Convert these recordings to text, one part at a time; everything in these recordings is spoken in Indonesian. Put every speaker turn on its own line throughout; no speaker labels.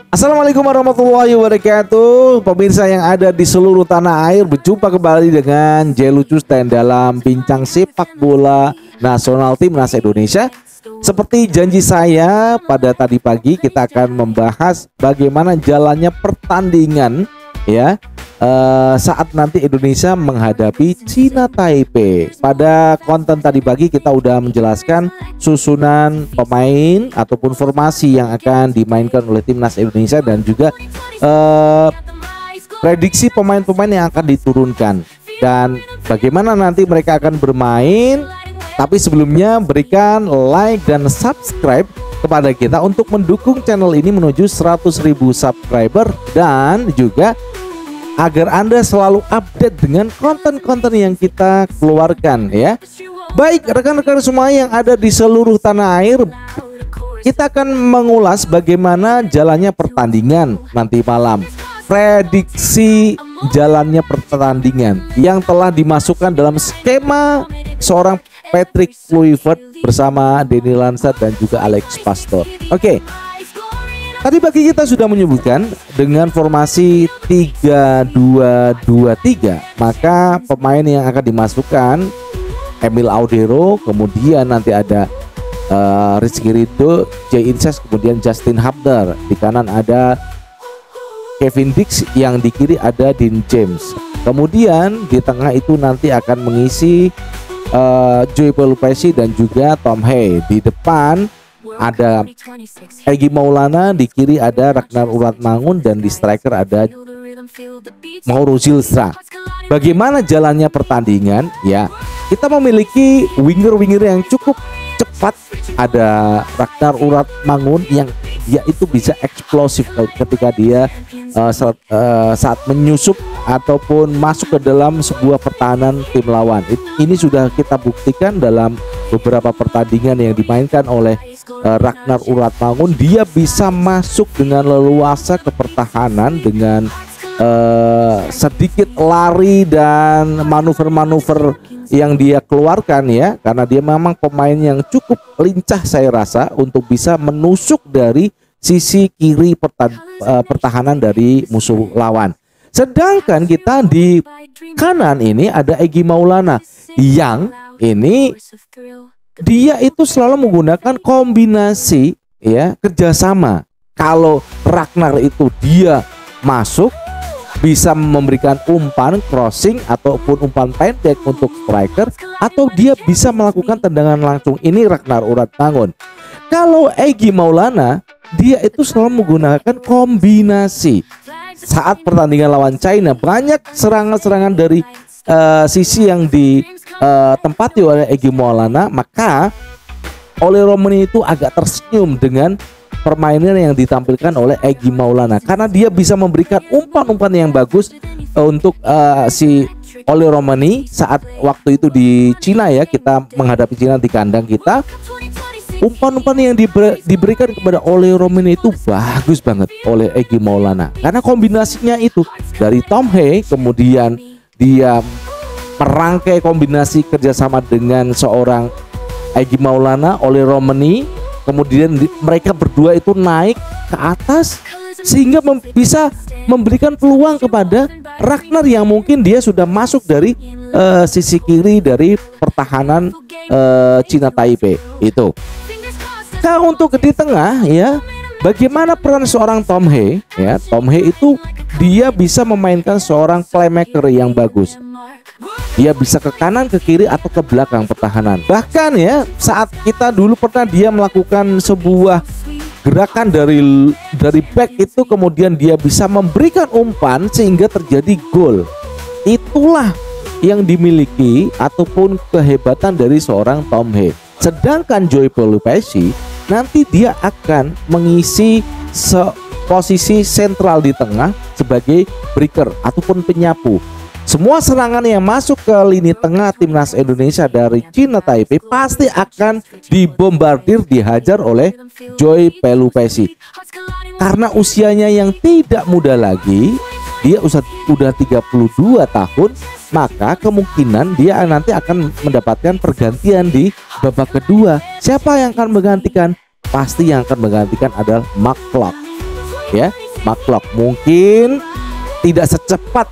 Assalamualaikum warahmatullahi wabarakatuh. Pemirsa yang ada di seluruh tanah air, berjumpa kembali dengan Jelucus dan dalam bincang sepak bola nasional timnas Indonesia. Seperti janji saya pada tadi pagi, kita akan membahas bagaimana jalannya pertandingan ya saat nanti Indonesia menghadapi China Taipei. Pada konten tadi pagi kita udah menjelaskan susunan pemain ataupun formasi yang akan dimainkan oleh timnas Indonesia dan juga prediksi pemain-pemain yang akan diturunkan dan bagaimana nanti mereka akan bermain. Tapi sebelumnya berikan like dan subscribe kepada kita untuk mendukung channel ini menuju 100.000 subscriber dan juga agar Anda selalu update dengan konten-konten yang kita keluarkan ya. Baik rekan-rekan semua yang ada di seluruh tanah air, kita akan mengulas bagaimana jalannya pertandingan nanti malam. Prediksi jalannya pertandingan yang telah dimasukkan dalam skema seorang Patrick Kluivert bersama Denny Lansat dan juga Alex Pastoor. Oke. Tadi pagi kita sudah menyebutkan dengan formasi 3-2-2-3, maka pemain yang akan dimasukkan Emil Audero, kemudian nanti ada Rizky Ridho, Jay Inces, kemudian Justin Hubner. Di kanan ada Kevin Dix, yang di kiri ada Dean James. Kemudian di tengah itu nanti akan mengisi Joy Pelupesi dan juga Tom Hay. Di depan ada Egy Maulana, di kiri ada Ragnar Uratmangun dan di striker ada Mauro Zylstra. Bagaimana jalannya pertandingan? Ya, kita memiliki winger-winger yang cukup cepat. Ada Ragnar Uratmangun yang dia itu bisa eksplosif ketika dia saat menyusup ataupun masuk ke dalam sebuah pertahanan tim lawan. Ini sudah kita buktikan dalam beberapa pertandingan yang dimainkan oleh Ragnar Uratmangun. Dia bisa masuk dengan leluasa ke pertahanan dengan sedikit lari dan manuver-manuver yang dia keluarkan ya, karena dia memang pemain yang cukup lincah saya rasa untuk bisa menusuk dari sisi kiri pertahanan dari musuh lawan. Sedangkan kita di kanan ini ada Egy Maulana yang ini dia itu selalu menggunakan kombinasi ya, kerjasama. Kalau Ragnar itu dia masuk bisa memberikan umpan crossing ataupun umpan pendek untuk striker, atau dia bisa melakukan tendangan langsung. Ini Ragnar Uratmangun. Kalau Egy Maulana dia itu selalu menggunakan kombinasi. Saat pertandingan lawan China banyak serangan-serangan dari sisi yang ditempati oleh Egy Maulana, maka Ole Romani itu agak tersenyum dengan permainan yang ditampilkan oleh Egy Maulana karena dia bisa memberikan umpan-umpan yang bagus untuk si Ole Romani saat waktu itu di Cina ya, kita menghadapi Cina di kandang kita. Umpan-umpan yang diberikan kepada Ole Romani itu bagus banget oleh Egy Maulana karena kombinasinya itu dari Tom Hay, kemudian dia merangkai kombinasi kerjasama dengan seorang Egy Maulana, Ole Romani. Kemudian mereka berdua itu naik ke atas sehingga bisa memberikan peluang kepada Ragnar yang mungkin dia sudah masuk dari sisi kiri dari pertahanan China Taipei itu. Nah, untuk di tengah ya, bagaimana peran seorang Tom Hay ya? Tom Hay itu dia bisa memainkan seorang playmaker yang bagus. Dia bisa ke kanan, ke kiri, atau ke belakang pertahanan. Bahkan ya, saat kita dulu pernah dia melakukan sebuah gerakan dari back itu, kemudian dia bisa memberikan umpan sehingga terjadi gol. Itulah yang dimiliki ataupun kehebatan dari seorang Tom Hay. Sedangkan Joy Pelupesi nanti dia akan mengisi posisi sentral di tengah sebagai breaker ataupun penyapu. Semua serangan yang masuk ke lini tengah timnas Indonesia dari China Taipei pasti akan dibombardir, dihajar oleh Joy Pelupesi. Karena usianya yang tidak muda lagi, dia udah 32 tahun, maka kemungkinan dia nanti akan mendapatkan pergantian di babak kedua. Siapa yang akan menggantikan? Pasti yang akan menggantikan adalah Mark Klok. ya. McClock mungkin tidak secepat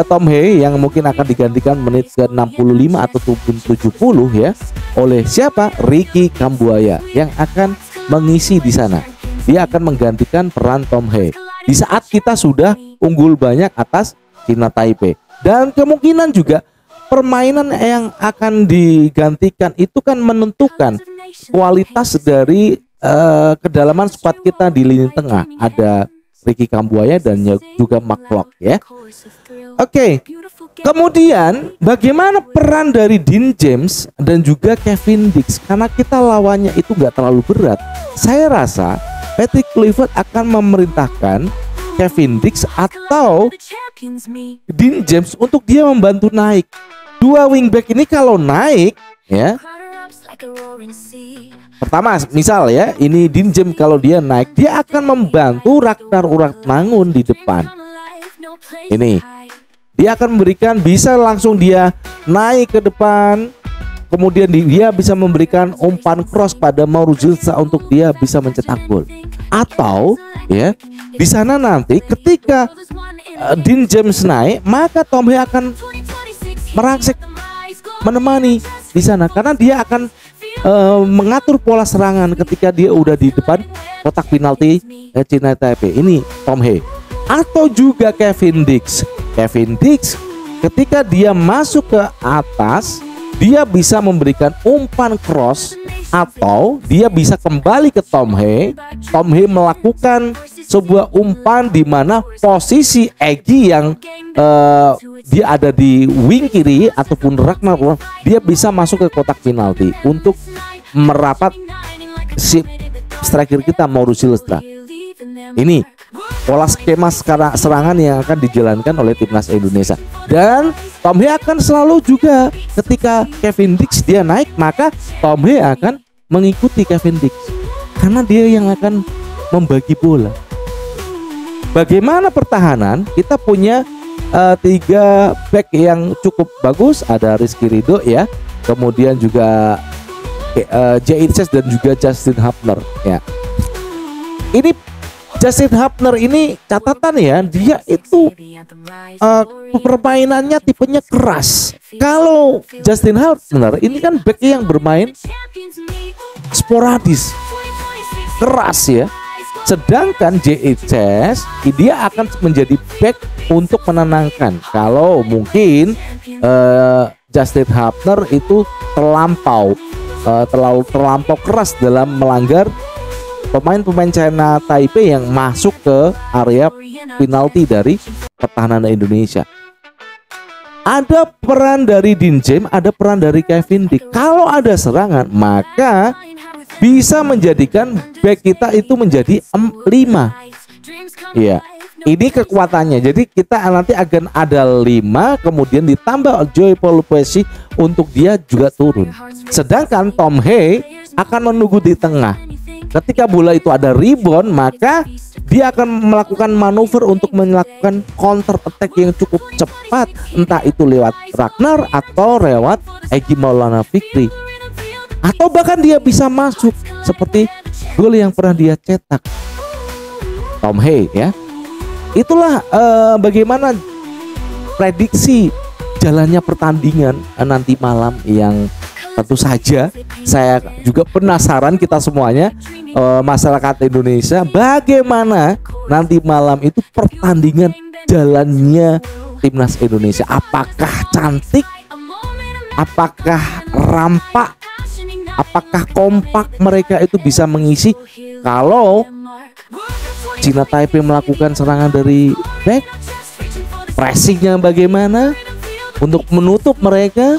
Tom Hee yang mungkin akan digantikan menit ke 65 atau 70 ya oleh siapa? Ricky Kambuaya yang akan mengisi di sana. Dia akan menggantikan peran Tom Hee di saat kita sudah unggul banyak atas China Taipei. Dan kemungkinan juga permainan yang akan digantikan itu kan menentukan kualitas dari kedalaman squad kita di lini tengah. Ada Ricky Kambuaya dan juga McClock ya. Oke. Kemudian bagaimana peran dari Dean James dan juga Kevin Dix? Karena kita lawannya itu nggak terlalu berat. Saya rasa Patrick Kluivert akan memerintahkan Kevin Dix atau Dean James untuk dia membantu naik. Dua wingback ini kalau naik ya. Pertama misal ya, ini Dean James kalau dia naik, dia akan membantu Ragnar Uratmangun di depan. Ini dia akan memberikan, bisa langsung dia naik ke depan, kemudian dia bisa memberikan umpan cross pada Mauro Zilza untuk dia bisa mencetak gol. Atau ya di sana nanti ketika Dean James naik, maka Tom Hee akan merangsek menemani di sana karena dia akan mengatur pola serangan ketika dia udah di depan kotak penalti China Taipei. Ini Tom Hee. Atau juga Kevin Dix. Kevin Dix ketika dia masuk ke atas, dia bisa memberikan umpan cross atau dia bisa kembali ke Tom Hee. Tom Hee melakukan sebuah umpan di mana posisi Egy yang dia ada di wing kiri ataupun Ragnar, dia bisa masuk ke kotak penalti untuk merapat si striker kita Mauro Zilza. Ini pola skema serangan yang akan dijalankan oleh timnas Indonesia. Dan Tom Hee akan selalu juga ketika Kevin Dix dia naik, maka Tom Hee akan mengikuti Kevin Dix karena dia yang akan membagi bola. Bagaimana pertahanan? Kita punya 3 back yang cukup bagus. Ada Rizky Ridho ya, kemudian juga Jay Inces dan juga Justin Hubner ya. Ini Justin Hubner ini catatan ya, dia itu permainannya tipenya keras. Kalau Justin Hubner ini kan back yang bermain sporadis, keras ya. Sedangkan J.H.S dia akan menjadi back untuk menenangkan. Kalau mungkin Justin Hubner itu terlampau keras dalam melanggar pemain-pemain China Taipei yang masuk ke area penalti dari pertahanan Indonesia. Ada peran dari Dean James, ada peran dari Kevin Dix. Kalau ada serangan, maka bisa menjadikan back kita itu menjadi 5. Iya. Ini kekuatannya. Jadi kita nanti akan ada 5, kemudian ditambah Joey Polupesi untuk dia juga turun. Sedangkan Tom Hee akan menunggu di tengah. Ketika bola itu ada rebound, maka dia akan melakukan manuver untuk melakukan counter attack yang cukup cepat, entah itu lewat Ragnar atau lewat Egy Maulana Fikri, atau bahkan dia bisa masuk seperti gol yang pernah dia cetak Tom Hee ya. Itulah bagaimana prediksi jalannya pertandingan nanti malam, yang tentu saja saya juga penasaran, kita semuanya masyarakat Indonesia, bagaimana nanti malam itu pertandingan jalannya timnas Indonesia. Apakah cantik, apakah rampak, apakah kompak mereka itu bisa mengisi kalau China Taipei melakukan serangan dari back, pressingnya bagaimana untuk menutup mereka.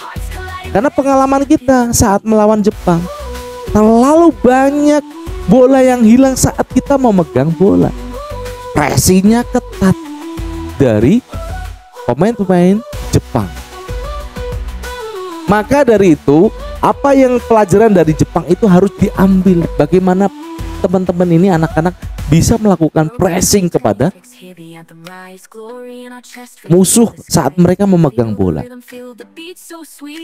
Karena pengalaman kita saat melawan Jepang, terlalu banyak bola yang hilang saat kita memegang bola. Pressingnya ketat dari pemain-pemain Jepang. Maka dari itu, apa yang pelajaran dari Jepang itu harus diambil. Bagaimana teman-teman ini, anak-anak, bisa melakukan pressing kepada musuh saat mereka memegang bola.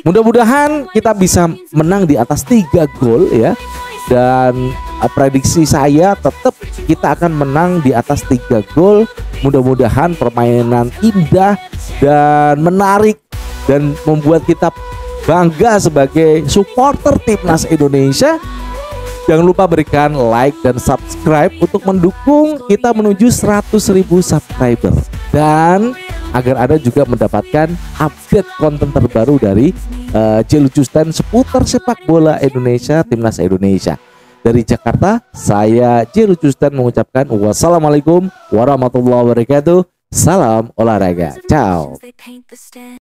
Mudah-mudahan kita bisa menang di atas 3 gol ya. dan prediksi saya tetap kita akan menang di atas 3 gol. Mudah-mudahan permainan indah dan menarik dan membuat kita bangga sebagai supporter timnas Indonesia. Jangan lupa berikan like dan subscribe untuk mendukung kita menuju 100.000 subscriber. Dan agar Anda juga mendapatkan update konten terbaru dari Jelucustan seputar sepak bola Indonesia, timnas Indonesia. Dari Jakarta, saya Jelucustan mengucapkan wassalamualaikum warahmatullahi wabarakatuh. Salam olahraga. Ciao.